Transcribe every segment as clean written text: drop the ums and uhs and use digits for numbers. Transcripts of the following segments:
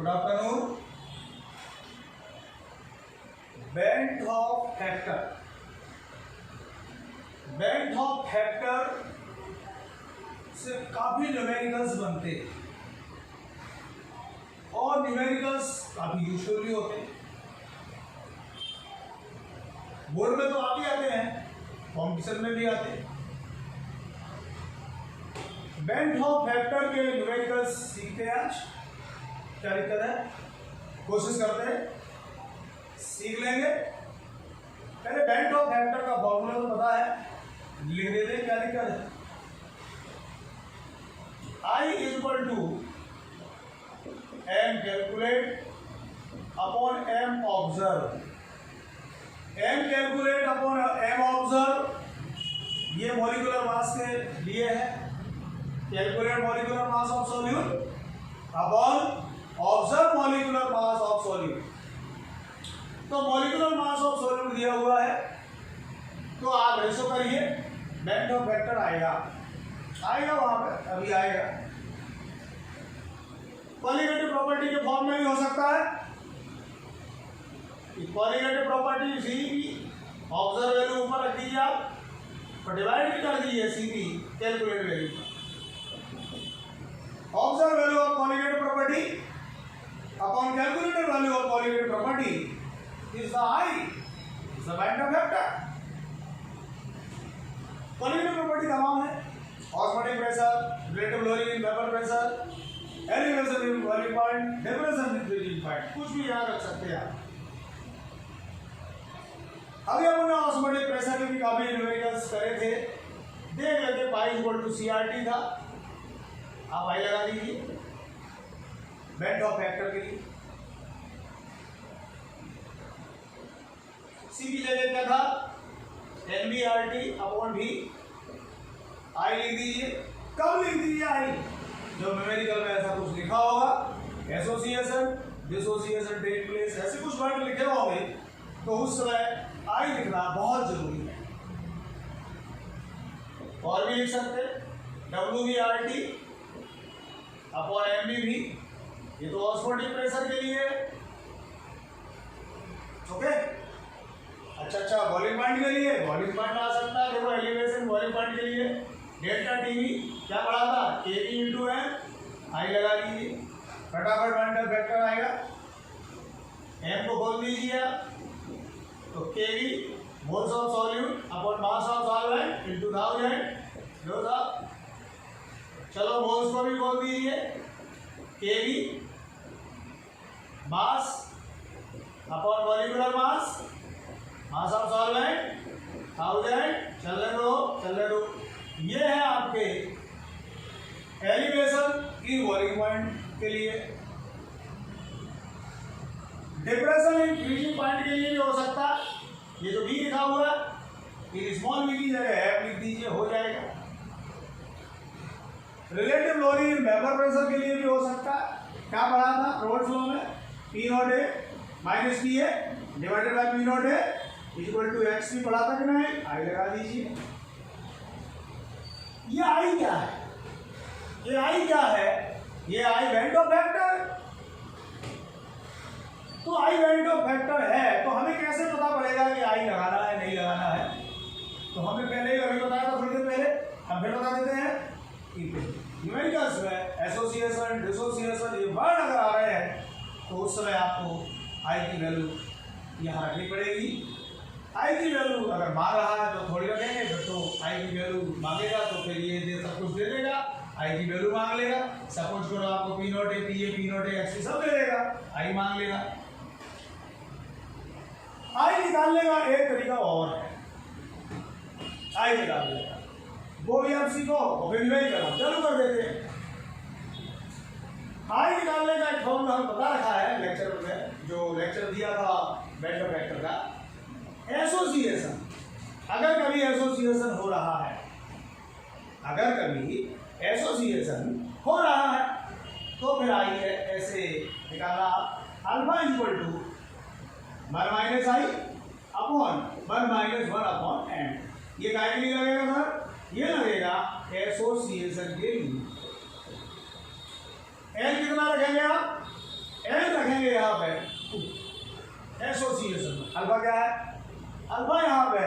Good afternoon. Van't Hoff factor, van't Hoff factor से काफी numericals बनते और न्यूमेरिकल्स काफी यूजफुल भी होते हैं। बोर्ड में तो आप ही आते हैं, कॉम्पिटिशन में भी आते हैं। बेंथ ऑफ फैक्टर के न्यूमेरिकल्स सीखते हैं आज। क्या दिक्कत है? कोशिश करते हैं, सीख लेंगे। पहले बेंथ ऑफ फैक्टर का फॉर्मूला तो पता है, लिख देते हैं। क्या दिक्कत है? I is equal to m calculate upon m observe। m calculate upon m observe ये मॉलिक्यूलर मास के लिए है। Calculate molecular mass of solute upon observe molecular mass of solute. तो मॉलिक्यूलर मास ऑफ सॉल्यूट दिया हुआ है, तो आप रेशो करिए, बेंथ ऑफ फैक्टर आएगा वहां पे, अभी आएगा। क्वालिटेटिव प्रॉपर्टी के फॉर्म में भी हो सकता है। क्वालिटेटिव प्रॉपर्टी सी की ऑब्जर्व वैल्यू ऊपर रख दीजिए आप, और डिवाइड भी कर दीजिए सीधी कैलकुलेट वैल्यू पर। Observe value of qualitative property upon calculated value of qualitative property is the i, is the van't Hoff factor. Qualitative property तमाम है, osmotic pressure, relative lowering in vapour pressure, elevation in boiling point, depression in freezing point, कुछ भी याद रख सकते हैं आप। अभी हमने ऑस्मोटिक प्रेशर के भी काफी न्यूमेरिकल्स करे थे, देख लेते। पाई इक्वल टू सीआरटी था, आप आई लगा दीजिए बेंथ ऑफ फैक्टर के लिए। सी की जगह क्या था? एनबीआरटी अपॉन भी, आई लिख दीजिए। कब लिख दीजिए आई? जो न्यूमेरिकल में ऐसा कुछ लिखा होगा, एसोसिएशन, डिसोसिएशन टेक प्लेस, ऐसे कुछ वर्ड लिखे होंगे, तो उस समय आई लिखना बहुत जरूरी है। और भी लिख सकते WBRT अपॉन MBV, ये तो ऑस्मोटिक प्रेशर के लिए। ओके, अच्छा, बॉइलिंग पॉइंट के लिए बॉइलिंग पॉइंट आ सकता है। देखो एलिवेशन बॉइलिंग पॉइंट के लिए डेल्टा टीवी क्या पढ़ा था? केवी इंटू एम, आई लगा लीजिए, फटाफट बेंथ ऑफ फैक्टर आएगा। एम को खोल दीजिए, तो KV moles of solute upon mass of solvent into 1000। लो साहब, चलो मोल्स को भी खोल दीजिए, KV mass upon molecular mass, mass of solvent 1000। चलने दो। ये है आपके एलिवेशन की बॉइलिंग पॉइंट के लिए। डिप्रेशन इन फ्रीजिंग पॉइंट के लिए भी हो सकता है। ये जो बी लिखा हुआ है, ये स्मॉल बी की जगह एफ लिख दीजिए, हो जाएगा। Relative lowering in vapour pressure के लिए भी हो सकता है। क्या पढ़ा था रोड फ्लो में? P naught a minus p a divided by P naught a equal to x भी पढ़ा था कि नहीं? आई लगा दीजिए। ये आई क्या है? ये आई बेंथ ऑफ फैक्टर। तो आई बेंथ ऑफ फैक्टर है, तो हमें कैसे पता पड़ेगा कि आई लगाना है नहीं लगाना है? तो हमें पहले ही अभी बताया था, थोड़ी देर पहले, हम फिर बता देते हैं। न्यूमेरिकल्स में एसोसिएशन, डिसोसिएशन ये वर्ड अगर आ रहे हैं, तो उस समय आपको आई की वैल्यू यहाँ रखनी पड़ेगी। आई की वैल्यू अगर मांग रहा है तो थोड़ी रखेंगे, फिर तो आई की वैल्यू मांगेगा तो फिर ये सब कुछ दे देगा, आई की वैल्यू मांग लेगा। सपोज करो आपको P नॉट ए, P नॉट ए, एक्स सब दे देगा, आई मांग लेगा। आई निकालने का एक तरीका और है, आई निकालने का, वो भी आप सीखो, वो भी नहीं करो, चालू कर देते हैं। आई निकालने का एक फॉर्मूला हम बता रखा है लेक्चर में, जो लेक्चर दिया था बेंथ ऑफ फैक्टर का। एसोसिएशन, अगर कभी एसोसिएशन हो रहा है, तो फिर आई है ऐसे निकालना, alpha equal to 1 minus i upon 1 minus 1 upon m. ये काय के लिए लगेगा सर? ये लगेगा एसोसिएशन के लिए। एन कितना रखेंगे आप? एन रखेंगे यहाँ पे एसोसिएशन में। अल्फा क्या है? अल्फा यहाँ पे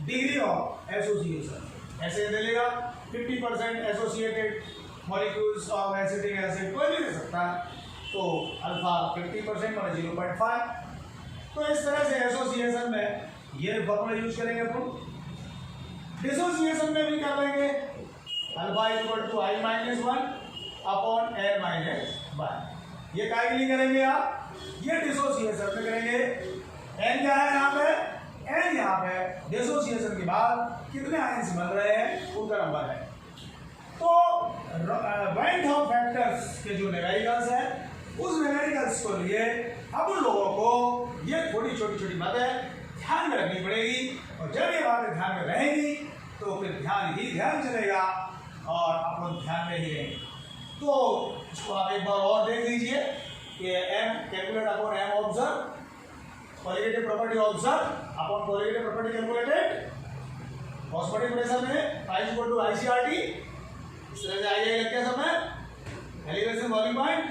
डिग्री ऑफ एसोसिएशन। ऐसे दे लेगा 50% associated molecules of acetic acid, कोई भी दे सकता है। तो अल्फा 50% माने 0.5। तो इस तरह से एसोसिएशन में ये फॉर्मूला यूज करेंगे अपन। डिसोसिएशन में भी कर लेंगे। Alpha equal to i minus 1 upon n minus 1। ये काय के लिए करेंगे आप? ये डिसोसिएशन में करेंगे। एन क्या है यहाँ पे? एन यहाँ पे डिसोसिएशन के बाद कितने आयंस बन रहे हैं उनका नंबर है। तो वैन हॉफ फैक्टर्स के जो न्यूमेरिकल्स है उस न्यूमेरिकल्स को लिए अब उन लोगों को ये थोड़ी छोटी छोटी बातें ध्यान में रखनी पड़ेगी। और जब ये बातें ध्यान में रहेंगी तो फिर ध्यान ही ध्यान चलेगा और आप लोग ध्यान में ही रहेंगे। तो इसको आप एक बार और देख लीजिए कि m calculate upon m observe, qualitative property observe upon qualitative property calculated. Osmotic pressure में I इक्वल टू ICRT। इस तरह से आइए लिख के समय एलिवेशन बॉइलिंग पॉइंट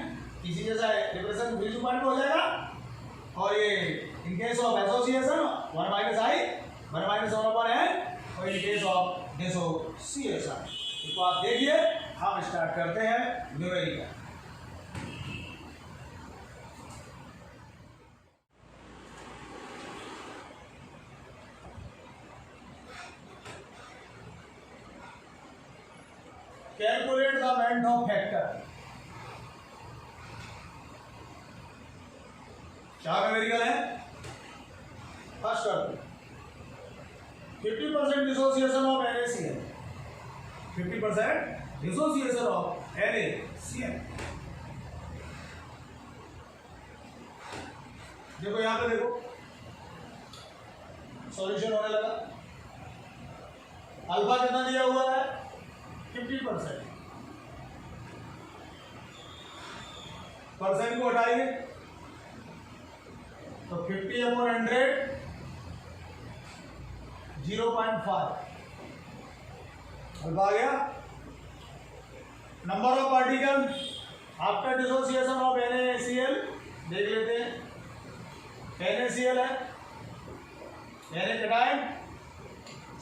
इसी जैसा डिप्रेशन फ्रीजिंग पॉइंट हो जाएगा। और ये in case of association 1 minus i 1 minus 1 upon n, और इन केस ऑफ डिसोसिएशन। इसको आप देखिए। हम स्टार्ट करते हैं numerical. Calculate the van't Hoff factor. चार न्यूमेरिकल है। फर्स्ट कर 50% dissociation of NaCl। 50% dissociation of NaCl। देखो यहां पे देखो सॉल्यूशन होने लगा। अल्फा कितना दिया हुआ है? 50%। परसेंट को हटाइए तो 50 अपॉन 100 0.5 अल्फा आ गया। Number of particle after dissociation of NaCl देख लेते हैं। NaCl है, Na कैटायन,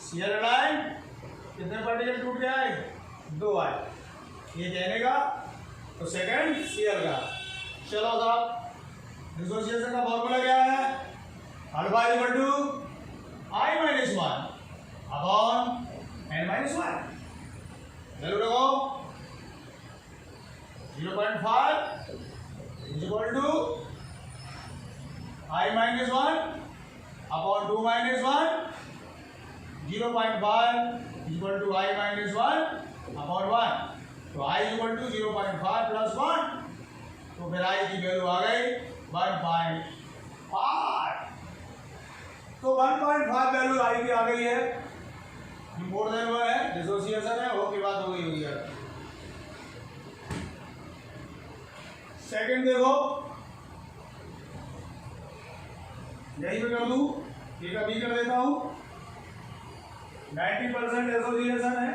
Cl एनायन, कितने पार्टिकल टूट गया है? 2 आए। ये Na का तो सेकंड Cl का। चलो साहब डिसोसिएशन का फॉर्मूला क्या है? Alpha equal to I minus 1 upon n minus 1। Value रखो 0.5 is equal to I minus 1 upon 2 minus 1। 0.5 is equal to I minus 1 upon 1। तो I इक्वल टू 0.5 प्लस 1। तो फिर I की वैल्यू आ गई 1.5। तो 1.5 वैल्यू I की आ गई है। मोर देन 1 है, डिसोसिएशन है, वो की बात हो गई हुई है। सेकंड देखो यही पे कर दूं, ए का बी कर देता हूं। 90% एसोसिएशन है,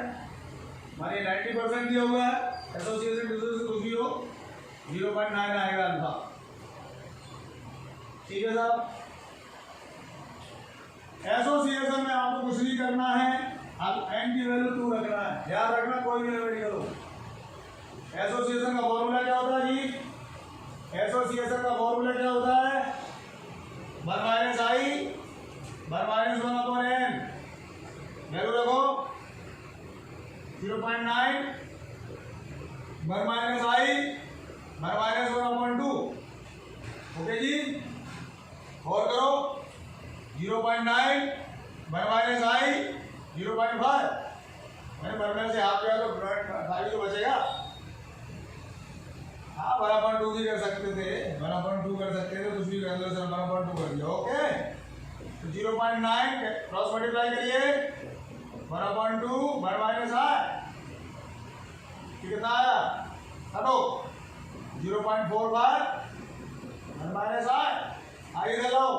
माने 90% दिया हुआ है। एसोसिएशन डिसोसिएशन कुछ भी हो 0.9 आएगा अल्फा। ठीक है साहब। एसोसिएशन में आपको कुछ नहीं करना है, अब n की वैल्यू 2 रखना है। याद रखना कोई भी न्यूमेरिकल हो। एसोसिएशन का फॉर्मूला क्या होता है जी? एसोसिएशन का फॉर्मूला क्या होता है? 1 minus i 1 minus 1 upon n। Value रखो 0.9 1 minus i 1 minus 1 upon 2। Okay जी। और करो 0.9 1 माइनस आई 0.5। मैंने बर्नर से हाफ किया तो खाली तो बचेगा। हाँ 1/2 भी कर सकते थे, 1/2 कर सकते थे, कुछ भी कर लो सर 1/2 कर दिया। ओके तो 0.9 क्रॉस मल्टीप्लाई करिए 1/2 1 माइनस आई कितना आया? हटो 0.45 1 माइनस आई इधर लाओ।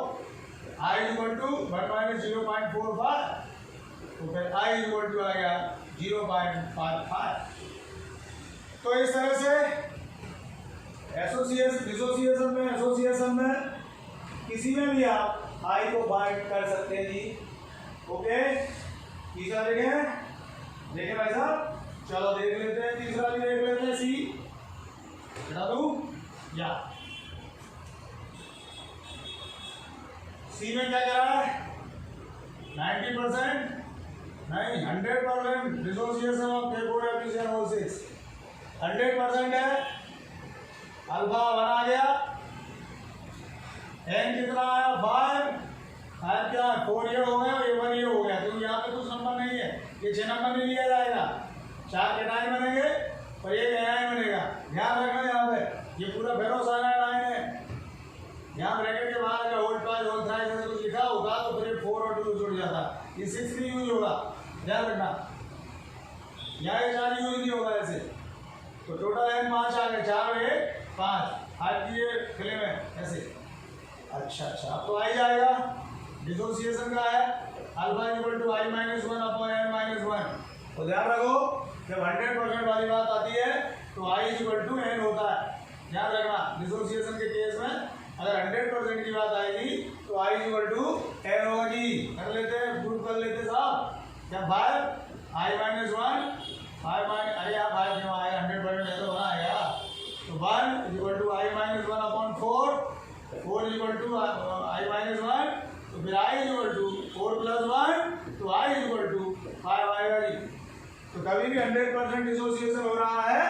I equal to 1 minus 0.45। तो फिर I इक्वल टू आ गया 0.55। तो इस तरह से डिसोसिएशन में किसी में भी आप आई को फाइंड कर सकते हैं जी। ओके, तीसरा देखें भाई साहब, चलो देख लेते हैं, तीसरा भी देख लेते हैं। सी हटा दूं या सी में क्या करा है? 90% नहीं 100% डिसोसिएशन ऑफ केपोरेपिसिस 100% है। अल्फा 1 आ गया, एन कितना आया 5, फाइव क्या 4 ये हो गया, ये 1 ये हो गया। तो यहाँ पे कुछ नंबर नहीं है, ये 6 नंबर नहीं लिया जाएगा। 4 कैटायन बनेंगे और एक एनायन बनेगा। ध्यान रखना यहाँ पे ये पूरा फेरोसाइनाइड आयन है। यहाँ ब्रैकेट के बाहर अगर होल्ड ट्वाइस होल थ्राइस ऐसे कुछ लिखा होगा तो फिर 4 और 2 जुड़ जाता, ये 6 नहीं यूज होगा। ध्यान रखना, यहाँ ये 4 यूज नहीं होगा ऐसे। तो टोटल एन 5 आ गए, 4 और 1 5 हाथ दिए खिले में ऐसे। अच्छा अब तो आई जाएगा। डिसोसिएशन का है alpha equal to i minus 1 upon n minus 1। तो ध्यान रखो, जब 100% वाली बात आती है तो आई इक्वल टू एन होता है। ध्यान रखना, डिसोसिएशन के केस में अगर 100% की बात आएगी तो आई इक्वल टू एन होगा जी। कर लेते हैं, प्रूव कर लेते साहब। क्या 5 आई माइनस 1 5 माइनस अरे यार 5 क्यों आया? 100% है तो आएगा। तो 1 equal to i minus 1 upon 4 equal to i minus 1। तो फिर आई इक्वल टू 4 प्लस 1 तो आई इक्वल टू 5 आएगा जी। तो कभी भी 100% डिसोसिएशन हो रहा है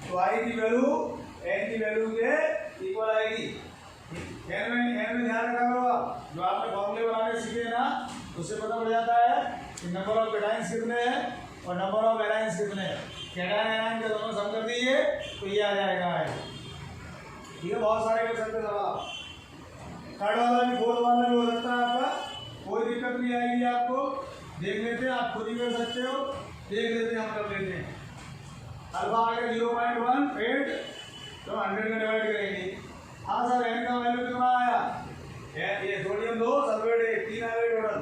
तो आई की वैल्यू एन की वैल्यू के इक्वल आएगी। एन में ध्यान रखा करो आप, जो आपने फॉर्मूले बनाने सीखे हैं ना उससे पता पड़ जाता है कि नंबर ऑफ कैटायंस कितने हैं और नंबर ऑफ एनायंस कितने हैं। कैटायन एनायन के दोनों सम कर दीजिए तो ये आ जाएगा। ठीक है, बहुत सारे कर सकते हैं सवाल। थर्ड वाला भी फोर्थ वाला भी हो सकता है आपका, कोई दिक्कत नहीं आएगी आपको। देख लेते हैं, आप खुद ही कर सकते हो, देख लेते हैं, हम कर लेते हैं। अल्फा आ गया 0.18 तो 100 में डिवाइड करेंगे। हाँ सर, एन का वैल्यू कितना आया? ये सोडियम 2 सल्फेट 1 3 आएंगे, टोटल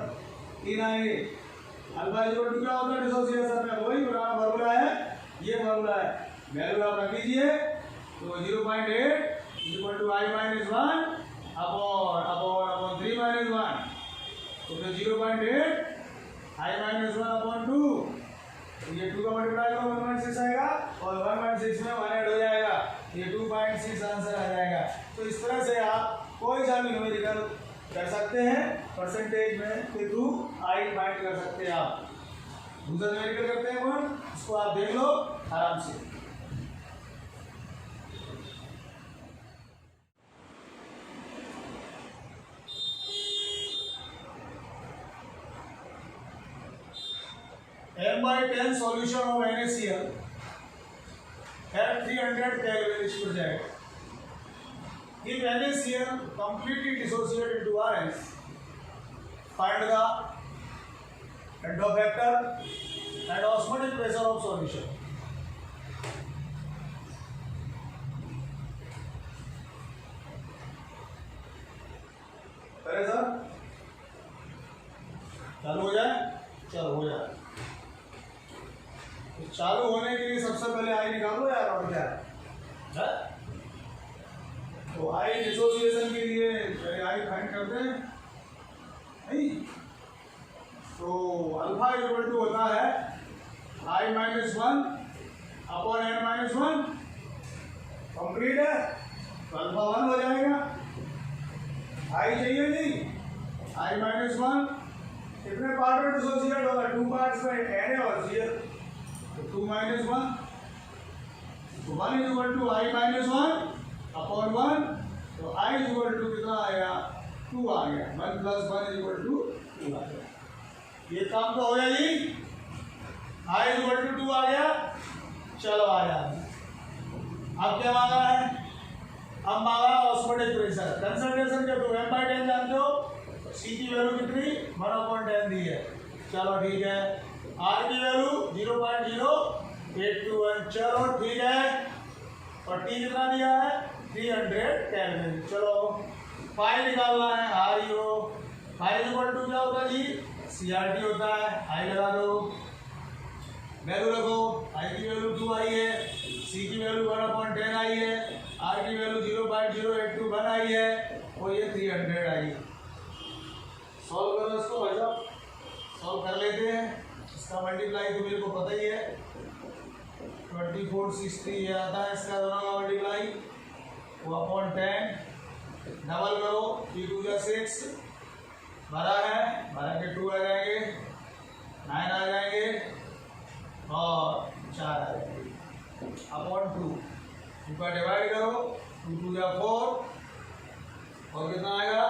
3 आएंगे। अल्फा इक्वल टू क्या होता है डिसोसिएशन में? वही पुराना फार्मूला है, ये फार्मूला है। वैल्यू आप रख लीजिए। तो 0.8 equal to i minus 1 upon 3 minus 1। तो फिर 0.8 आई माइनस 1 अपॉन 2। तो ये 2 का मल्टीप्लाई करो 1.6 आएगा और 1.6 में 1 ऐड हो जाएगा, ये 2.6 आंसर आ जाएगा। तो इस तरह से आप कोई सा भी न्यूमेरिकल कर सकते हैं, परसेंटेज में के थ्रू आई फाइंड कर सकते हैं आप। दूसरा न्यूमेरिकल करते हैं कौन, इसको आप देख लो आराम से। M/10 solution of NaCl at 300 Kelvin is present. If NaCl completely dissociated into RS, find the Enthalpy factor and osmotic pressure of solution. करे सर, चालू हो जाए? चलो हो जाए। तो चालू होने के लिए सबसे पहले आई निकालो यार, और क्या है? तो आई डिसोसिएशन के लिए आई फाइंड करते हैं नहीं। तो अल्फा इक्वल टू होता है i minus 1 upon n minus 1। Complete है तो अल्फा 1 हो जाएगा। आई चाहिए नहीं, आई माइनस 1 कितने पार्ट में डिसोसिएट होगा? 2 पार्ट्स में, एन है और सी है। तो 2 माइनस 1 तो 1 equal to i minus 1 upon 1। तो आई इक्वल टू कितना आएगा? 2 आ गया। 1 प्लस 1 इक्वल टू 2 आ गया। ये काम तो हो गया जी। आई इक्वल टू 2 आ गया। चलो आ गया। अब क्या मांगा है? अब मांगा ऑस्मोटिक प्रेशर। कंसंट्रेशन के टू M/10 जानते हो, सी की वैल्यू कितनी? 1/10 दी है। चलो ठीक है। आर की वैल्यू 0.0821। चलो ठीक है। और टी कितना दिया है? 300 केल्विन। चलो फाई निकालना है। Are you phi equal to क्या होता है जी? CRT होता है। आई लगा दो, वैल्यू रखो। आई की वैल्यू 2 आई है, सी की वैल्यू 1/10 आई है। आर की वैल्यू 0.0821 आई है और ये 300 आई। सॉल्व करो इसको भाई साहब, सॉल्व कर लेते हैं। इसका मल्टीप्लाई तो मेरे को पता ही है, 2460 ये आता है इसका दोनों का मल्टीप्लाई, वो अपॉन 10 डबल करो, 3 2 जा 6 12 है, 12 के 2 आ जाएंगे, 9 आ जाएंगे और 4 आ जाएंगे अपॉन 2 का डिवाइड करो, 2 2 जा 4 और कितना आएगा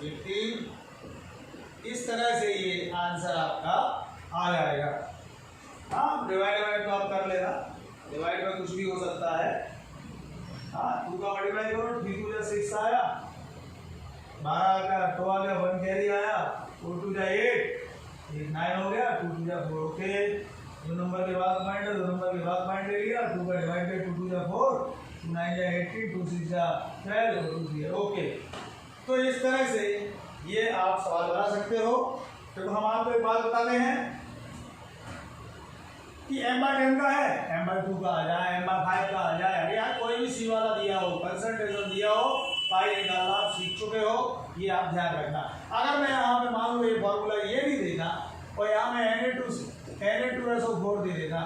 15। इस तरह से ये आंसर आपका आ जाएगा। हाँ डिवाइड तो आप कर लेना, डिवाइड में कुछ भी हो सकता है। हाँ 2 का मल्टीप्लाई करो, 3 2 जा 6 आया, 12 का 2 आ गया, 1 कैरी आया, 4 2 जा 8 9 हो गया, 2 2 जा 4 ओके। 2 नंबर के बाद पॉइंट, 2 नंबर के बाद पॉइंट ले लिया, 2 का डिवाइड बाय 2 2 जा 4, 2 9 जा 18, 2 6 जा 12 और 2 3 ओके। तो इस तरह से ये आप सवाल बना सकते हो। तो हम आपको एक बात बताते हैं कि m/10 का है, m/2 का आ जाए, m/5 का आ जाए, अगर यार कोई भी सी वाला दिया हो, परसेंटेज दिया हो, पाई निकालना आप सीख चुके हो, ये आप ध्यान रखना। अगर मैं यहाँ पे मान लो ये फॉर्मूला ये नहीं देना और यहाँ मैं Na2SO4 दे देना,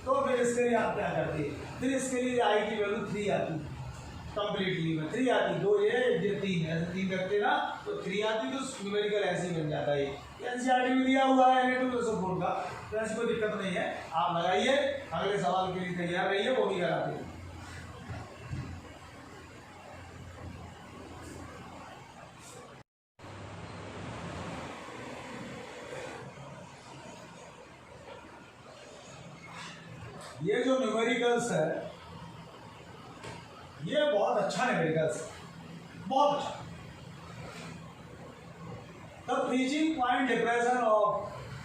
तो फिर इसके लिए आप क्या करते, फिर इसके लिए आई की वैल्यू 3 आती, कंप्लीटली में 3 आती, 2 ये 3 ऐसे 3 करते ना तो 3 आती, तो न्यूमेरिकल ऐसे ही बन जाता है। एनसीईआरटी में दिया हुआ है Na2SO4 का, तो ऐसी कोई दिक्कत नहीं है, आप लगाइए, अगले सवाल के लिए तैयार रहिए, वो भी कराते हैं। ये जो न्यूमेरिकल्स है ये बहुत अच्छा न्यूमेरिकल्स है, बहुत अच्छा। The freezing point depression of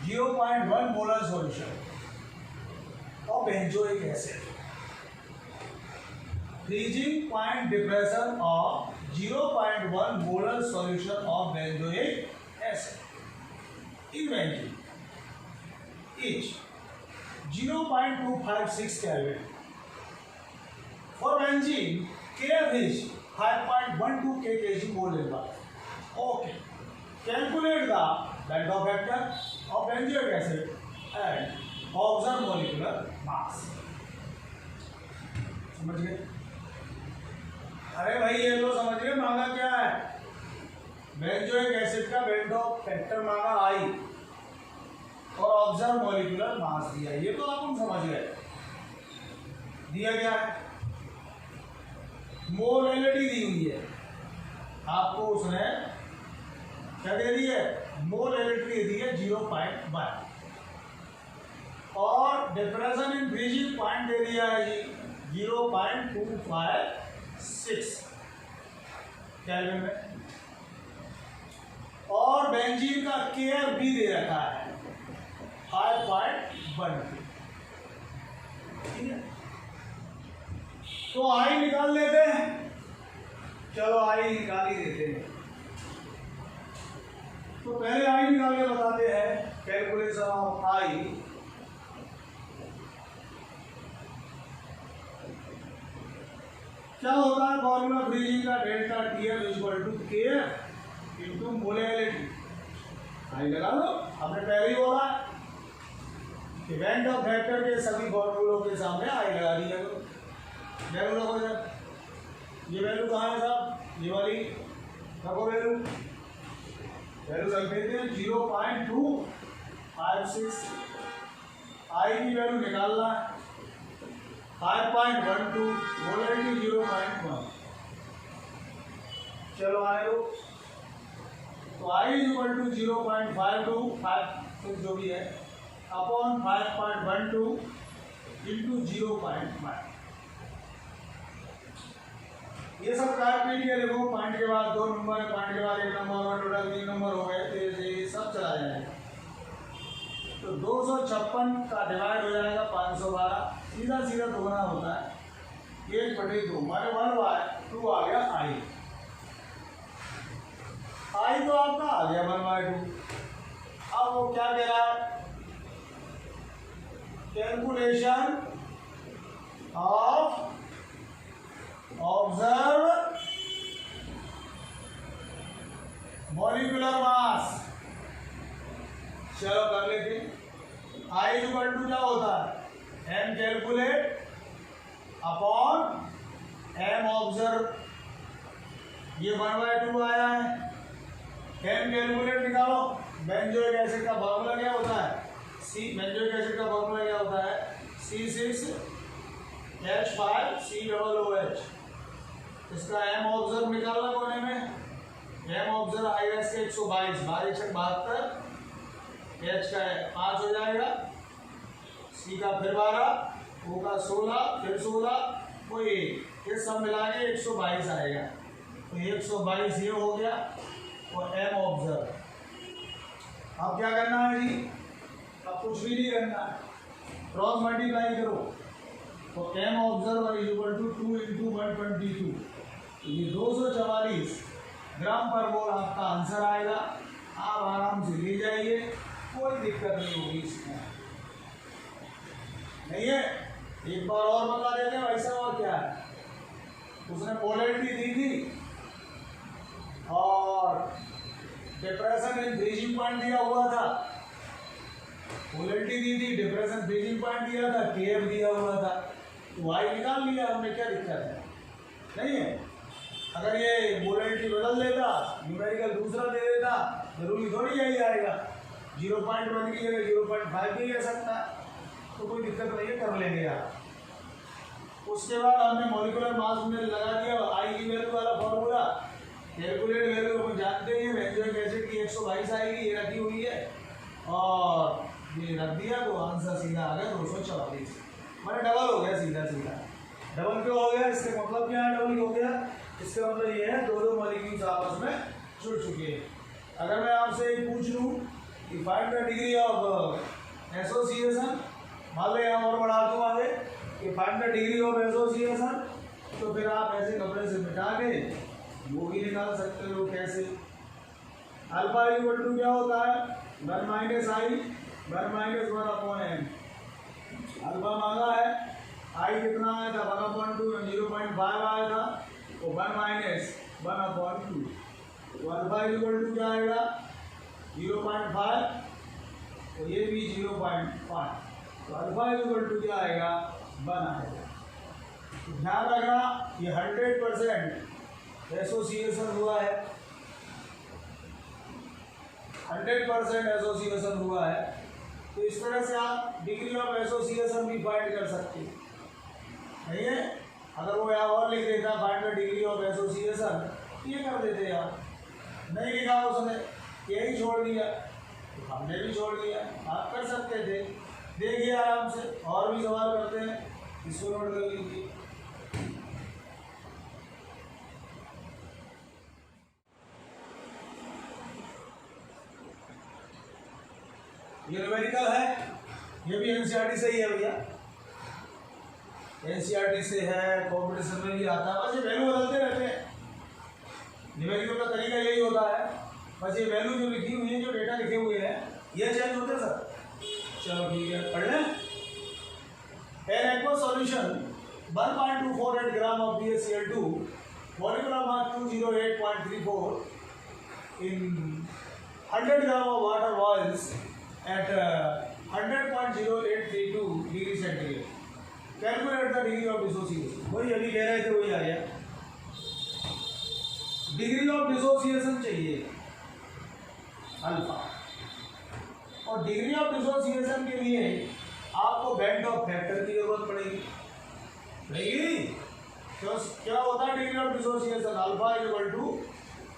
0.1 molar solution of benzoic acid, freezing point depression of 0.1 molar solution of benzoic acid in benzene is 0.256 Kelvin. For benzene, Kf is 5.12 kg mole in bar. Okay. Calculate the Bendorf factor of benzoic acid and observe molecular mass. समझ गए? अरे भाई ये तो समझ गए, मांगा क्या है? बेंजोइक एसिड का बेंडोफ फैक्टर मांगा आई और ऑब्जर्व मॉलिक्यूलर मास दिया, ये तो आप समझ गए। दिया क्या है, मोलैलिटी दी हुई है आपको, उसने क्या दे दी है, मोलैलिटी दी है 0.1 और डिप्रेशन इन फ्रीजिंग पॉइंट दे दिया है जी 0.256 केल्विन में, और बेंजीन का केएफ भी दे रखा है 5.1। ठीक है, तो आई निकाल लेते हैं, चलो आई निकाल ही देते हैं। तो पहले आई निकाल के बताते हैं, कैलकुलेशन ऑफ आई। क्या होता है फॉर्मूला फ्रीजिंग का, delta TF equal to KF into molality. I लगा लो, हमने पहले ही बोला बेंडोफ फैक्टर के सभी फॉर्मूलों के सामने आई लगा दी है। वैल्यू रखो सर, ये वैल्यू कहाँ है साहब, ये वाली रखो वैल्यू, वैल्यू रख देते हैं 0.256। आई की वैल्यू निकालना है 5.12, मोलैलिटी 0.1। चलो आए लो, तो आई इक्वल टू 0.52 जो भी है अपॉन 5.12 इंटू 0.1। ये सब काट पीट के देखो, पॉइंट के बाद 2 नंबर, पॉइंट के बाद 1 नंबर और टोटल 3 नंबर हो गए, तो ये सब चला जाएगा। तो 256 का डिवाइड हो जाएगा 512, सीधा सीधा दोगुना होता है 1/2 मारे 1/2 आ गया आई। आई तो आपका आ गया 1/2। अब वो क्या कह रहा है, calculation of observe molecular mass. चलो कर लेते। I इक्वल टू क्या होता है, m calculate upon m observe. ये 1/2 आया है। m कैलकुलेट निकालो। बेंजोइक एसिड का फॉर्मूला क्या होता है, बेंजोइक एसिड का फॉर्मूला क्या होता है, C6H5COOH। इसका m ऑब्जर्व निकालना कोने में, m ऑब्जर्व आएगा इसके 122, 12×72, H का 5 हो जाएगा, C का फिर 12, O का 16, फिर 16, वो 1, ये सब मिला के 122 आएगा। तो 122 ये हो गया और m ऑब्जर्व। अब क्या करना है जी, अब कुछ भी नहीं करना है, क्रॉस मल्टीप्लाई करो। तो m observe is equal to 2 × 122, तो ये 244 ग्राम पर मोल आपका आंसर आएगा। आप आराम से ले जाइए, कोई दिक्कत नहीं होगी इसमें, नहीं है। एक बार और बता देते हैं वैसा और क्या है। उसने पोलैरिटी दी थी और डिप्रेशन इन फ्रीजिंग पॉइंट दिया हुआ था। पोलैरिटी दी थी, डिप्रेशन फ्रीजिंग पॉइंट दिया था, केएफ दिया हुआ था, तो वाई निकाल लिया हमने, क्या दिक्कत है, नहीं है। अगर ये पोलैरिटी बदल देता, न्यूमेरिकल दूसरा दे देता, जरूरी थोड़ी यही आएगा। 0.1 की जगह 0.5 भी ले सकता है, तो कोई दिक्कत नहीं है, कर लेंगे आप। उसके बाद हमने मॉलिक्यूलर मास में लगा दिया आई की वैल्यू वाला फॉर्मूला, कैलकुलेट वैल्यू हम जानते हैं, बेंजोइक एसिड की 122 आएगी, ये रखी हुई है, और ये रख दिया तो आंसर सीधा आ गया 244। मैंने डबल हो गया सीधा सीधा। डबल क्यों हो गया, इसका मतलब क्या है डबल हो गया, इसका मतलब ये है दो मॉलिक्यूल्स आपस में जुड़ चुके हैं। अगर मैं आपसे एक पूछ लूँ कि find the degree of association, मान लो यहाँ और बढ़ा दूँ आगे कि find the degree of association, तो फिर आप ऐसे कपड़े से मिटा के वो भी निकाल सकते हो। कैसे, अल्फा इक्वल टू क्या होता है, 1 - i 1 - 1/n। अल्फा मांगा है, आई कितना आया था 1/2, 0.5 आया था, तो 1 - 1/2, तो अल्फा इक्वल टू क्या आएगा 0.5, तो ये भी 0.5, तो अल्फा इक्वल टू क्या आएगा 1 आएगा। ध्यान रखना ये 100% एसोसिएशन हुआ है, 100% एसोसिएशन हुआ है। तो इस तरह से आप डिग्री ऑफ एसोसिएशन भी फाइंड कर सकते हैं, नहीं है। अगर वो यहाँ और लिख देता find the degree of association, ये कर देते आप, नहीं लिखा उसने, यही छोड़ दिया, तो हमने भी छोड़ दिया, आप कर सकते थे। देखिए आराम से, और भी सवाल करते हैं, इसको नोट कर लीजिए। ये न्यूमेरिकल है, ये भी एनसीईआरटी से ही है भैया, एनसीईआरटी से है, कॉम्पिटिशन में भी आता है। बस ये वैल्यू बदलते रहते हैं, न्यूमेरिकल का तरीका यही होता है, बस ये वैल्यू जो लिखी हुई है, जो डेटा लिखे हुए हैं, ये चेंज होते हैं सर। चलो ठीक है, पढ़ लें। An aqueous solution 1.248 gram of BaCl2, molecular mass 208.34 in 100 gram of water boils at 100.0832 degree centigrade. Calculate the degree of dissociation. वही अभी कह रहे थे, वही आ गया। डिग्री ऑफ डिसोसिएशन चाहिए अल्फा, और डिग्री ऑफ डिसोसिएशन के लिए आपको बेंट ऑफ फैक्टर की जरूरत पड़ेगी। तो क्या होता है degree of dissociation, alpha equal to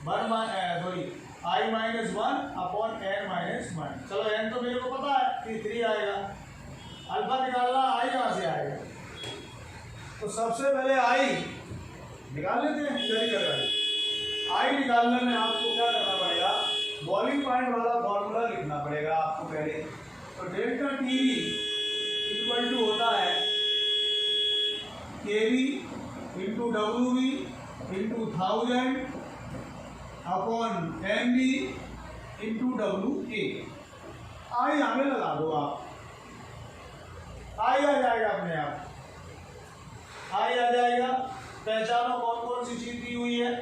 I - 1/n-1। चलो n तो मेरे को पता है कि 3 आएगा, अल्फा निकालना i कहाँ से आएगा, तो सबसे पहले i निकाल लेते हैं। i निकालने में आपको क्या करना पड़ेगा, बॉइलिंग पॉइंट वाला फॉर्मूला लिखना पड़ेगा आपको पहले। तो डेल्टा टीवी इक्वल टू होता है KV into WV into 1000 upon MB into WA। I हमें लगा दो आप, आई आ जाएगा अपने आप, आई आ जाएगा। पहचानो कौन कौन सी चीज दी हुई है।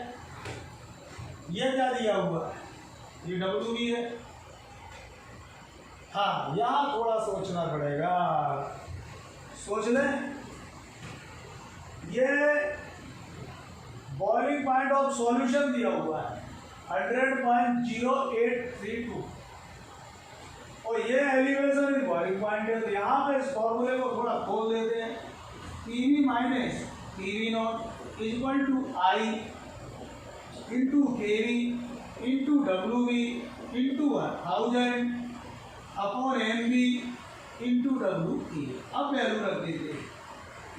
ये क्या दिया हुआ है, ये डब्ल्यू भी है। हाँ, यहां थोड़ा सोचना पड़ेगा, सोच लें। ये बॉइलिंग पॉइंट ऑफ सॉल्यूशन दिया हुआ है 100.0832 और ये एलिवेशन इज बॉइलिंग पॉइंट है। तो यहाँ पे इस फॉर्मूले को थोड़ा खोल देते हैं। PV minus PV naught equal to I into KV into WV into 1000 upon MV into WE। अब वैल्यू रख दीजिए।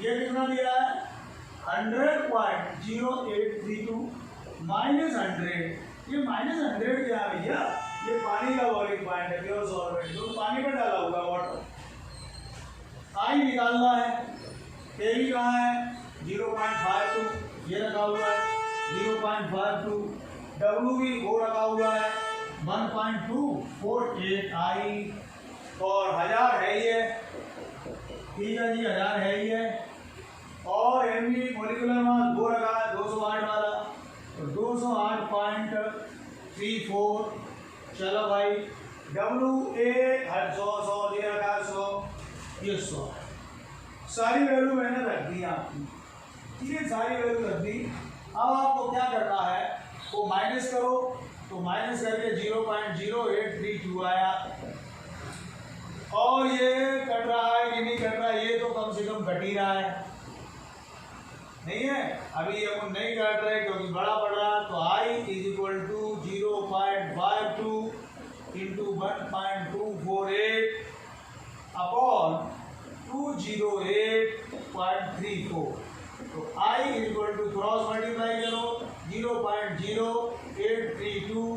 ये कितना दिया है 100.0832 माइनस 100। ये माइनस 100 क्या है भैया, ये पानी का बॉइलिंग पॉइंट है, प्योर सॉल्वेंट, तो पानी में डाला हुआ वाटर। आई निकालना है, केवी कहाँ है 0.52, ये रखा हुआ है 0.52, डब्ल्यू भी वो रखा हुआ है 1.248 आई और 1000 है ही है, ठीक है जी 1000 है ही है। और एमवी मोलिकुलर मास वो रखा है 208 वाला, तो 208.34। चलो भाई डब्ल्यू ए 100 ये रखा 100, ये 100। सारी वैल्यू मैंने रख दी आपकी, ठीक है, सारी वैल्यू रख दी। अब आपको क्या करना है, वो माइनस करो, तो माइनस करके 0.0832 आया। और ये कट रहा है कि नहीं कट रहा है, ये तो कम से कम घट ही रहा है, नहीं है अभी ये नहीं काट रहे क्योंकि बड़ा पड़ रहा है। तो I is equal to 0.52 into 1.248 upon 208.34। तो I is equal to cross multiply करो 0.0832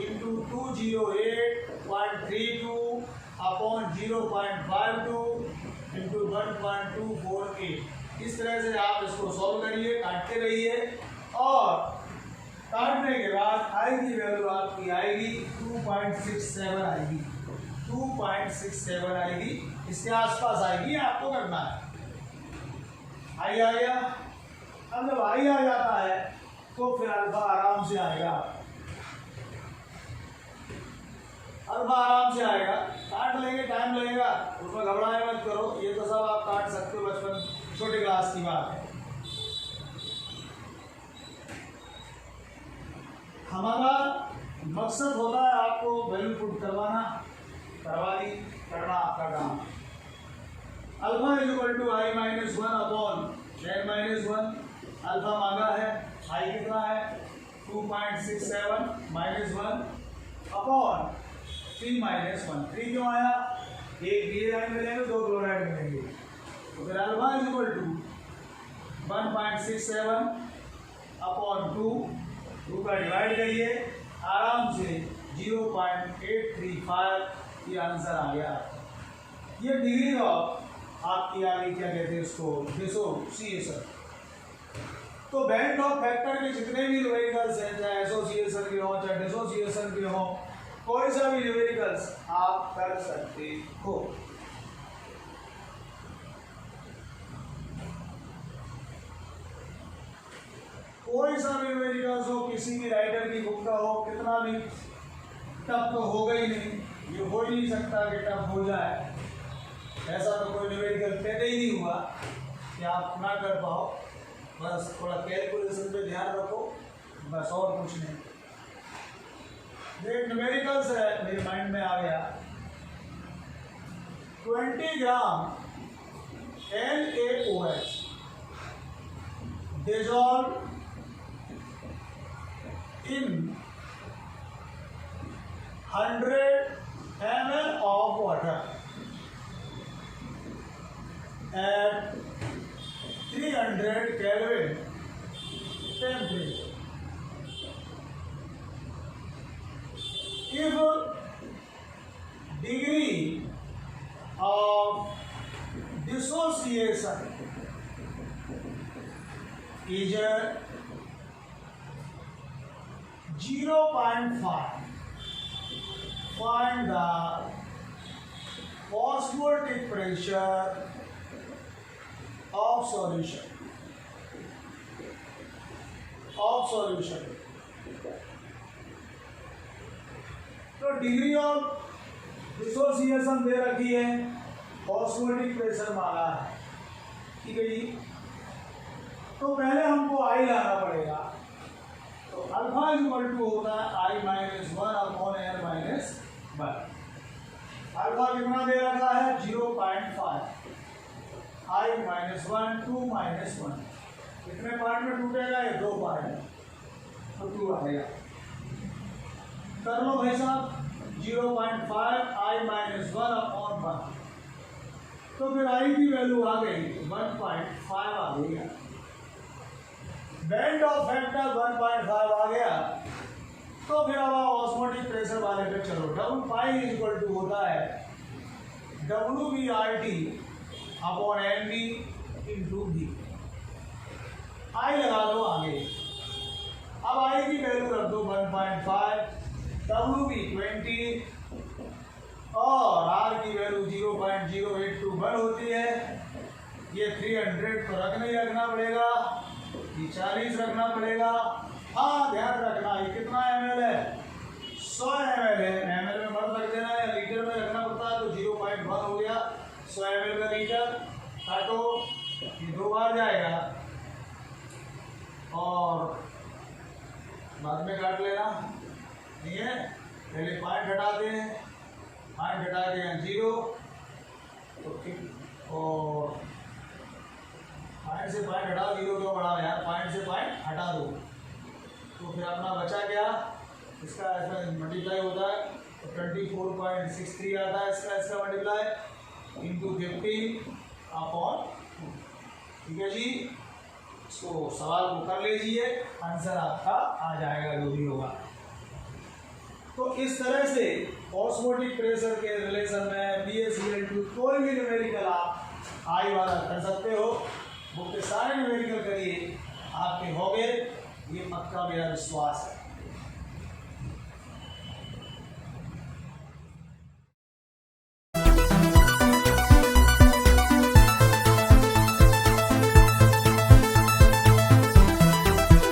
इंटू 208.32 अपॉन 0.52 इंटू 1.248। इस तरह से आप इसको सॉल्व करिए, काटते रहिए और काटने के बाद आई की वैल्यू आपकी आएगी 2.67 आएगी, 2.67 आएगी, इसके आसपास आएगी, आपको करना है। आई आ गया। अब जब आई आ जाता है तो फिर अल्फा आराम से आएगा, अल्फा आराम से आएगा, काट लेंगे, टाइम लगेगा, उसमें घबराए मत करो, ये तो सब आप काट सकते हो, बचपन छोटे क्लास की बात है। हमारा मकसद होता है आपको वैल्यू पुट करवाना, करवानी करना आपका काम। Alpha is equal to i minus 1 upon n minus 1। Alpha मांगा है, आई कितना है 2.67 माइनस 1 अपॉन 3 माइनस 1। 3 क्यों आया, एक ब्रोमाइड मिलेंगे, 2 क्लोराइड मिलेंगे, तो फिर alpha is equal to 1.67 upon 2 का डिवाइड करिए, आराम से 0.835 ये आंसर आ गया। ये डिग्री ऑफ आपकी आ गई, क्या कहते हैं इसको, डिसोसिएशन। तो बैंड ऑफ फैक्टर के जितने भी न्यूमेरिकल्स हैं, चाहे एसोसिएशन के हो चाहे डिसोसिएशन के हो, कोई सा भी न्यूमेरिकल्स आप कर सकते हो। कोई सा भी न्यूमेरिकल्स हो, किसी भी राइटर की बुक का हो, कितना भी टफ तो होगा ही नहीं, ये हो ही नहीं सकता कि टफ हो जाए। ऐसा तो कोई न्यूमेरिकल पैदा ही नहीं हुआ कि आप ना कर पाओ, बस थोड़ा कैलकुलेशन पे ध्यान रखो, बस और कुछ नहीं। एक न्यूमेरिकल्स है मेरे माइंड में आ गया, 20 ग्राम NaOH dissolved in 100 ml of water at 300 Kelvin temperature. If degree of dissociation is 0.5, find the osmotic pressure of solution. Of solution. तो डिग्री ऑफ डिसोसिएशन दे रखी है, ऑस्मोटिक प्रेशर मांगा है, ठीक है जी। तो पहले हमको आई लाना पड़ेगा। तो अल्फा इक्वल टू होता है i minus 1 upon n minus 1। Alpha कितना दे रखा है 0.5, आई माइनस 1 2 माइनस 1, कितने पार्ट में टूटेगा ये 2 पार्ट में, तो 2 आएगा। कर लो भाई साहब 0.5 आई माइनस 1 अपॉन 1, तो फिर आई की वैल्यू आ गई 1.5 आ गई। बैंड ऑफ फैक्टर 1.5 आ गया। तो फिर अब ऑस्मोटिक प्रेशर वाले पे चलो, डब्ल्यू पाई इक्वल टू होता है WBRT upon NB into V। आई लगा लो आगे। अब आई की वैल्यू रख दो 1.5, WB 20 और R की वैल्यू 0.0821 होती है। ये 300 तो रख नहीं रखना पड़ेगा, ये 40 रखना पड़ेगा। हाँ ध्यान रखना ये कितना ml है 100 ml है, ml में मत रख देना या लीटर में रखना पड़ता है, तो 0.1 हो गया 100 ml का लीटर। काटो, ये 2 बार जाएगा और बाद में काट लेना, ठीक है। पहले पॉइंट हटा दें, पॉइंट हटा के 0, तो ठीक, और पॉइंट से पॉइंट हटा, 0 क्यों बढ़ा यार, पॉइंट से पॉइंट हटा दो, तो फिर अपना बचा क्या, इसका इसमें मल्टीप्लाई होता है तो 24.63 आता है इसका मल्टीप्लाई इंटू 50 अपॉन, ठीक है जी। इसको सवाल को कर लीजिए, आंसर आपका आ जाएगा जो भी होगा। तो इस तरह से ऑस्मोटिक प्रेशर के रिलेशन में BaCl2 कोई भी न्यूमेरिकल आप आई वाला कर सकते हो। बुक के सारे न्यूमेरिकल करिए, आपके हो गए, ये पक्का मेरा विश्वास है।